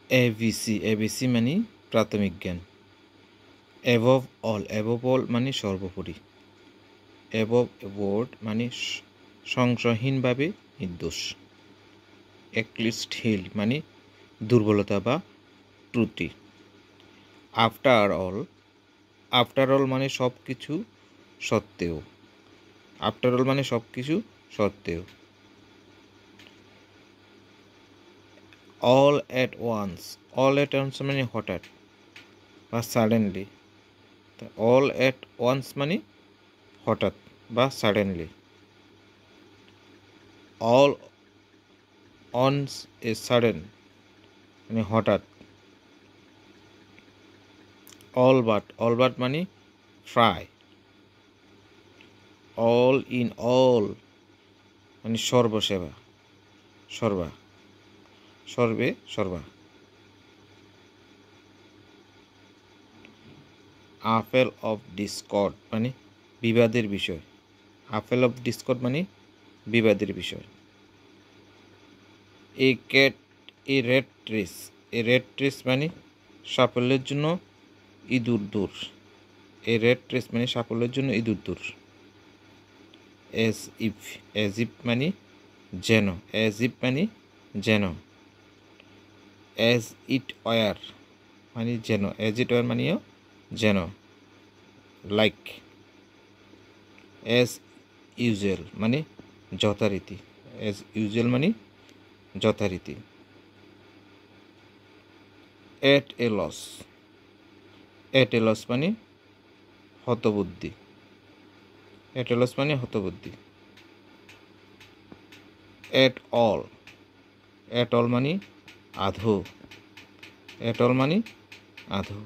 ABC মানে প্রাথমিক জ্ঞান। অ্যাবভ অল মানে সর্বোপরি। অ্যাবভ বোর্ড মানে সংশয়হীনভাবে নির্দোষ। অ্যাক্লিস্ট হিল মানে দুর্বলতা বা ত্রুটি। আফটার অল মানে সব কিছু সত্ত্বেও। আফটার অল মানে সব কিছু সত্ত্বেও। অল অ্যাট ওয়ান্স মানে হঠাৎ বা সাডেনলি। অল অ্যাট ওয়ান্স মানে হঠাৎ বা suddenly. All once a sudden মানে হঠাৎ। অল বাট মানে প্রায়। অল ইন অল মানে সর্বে সর্বা। আপেল অফ ডিসকর্ড মানে বিবাদের বিষয়। আপেল অফ ডিসকর্ড মানে বিবাদের বিষয়। এ রেড ট্রেস মানে সাফল্যের জন্য ইঁদুর দৌড়। এ রেড ট্রেস মানে সাফল্যের জন্য ইঁদুর দৌড়। এজ ইফ মানে যেন। যেন। এজ ইট ওয়ার মানে যেন। এজ ইট ওয়ার মানেও যেন। লাইক। এজ ইউজুয়াল মানে যথারীতি। এজ ইউজুয়াল মানে যথারীতি। এট এ লস মানে হতবুদ্ধি। এট অল মানে আধো।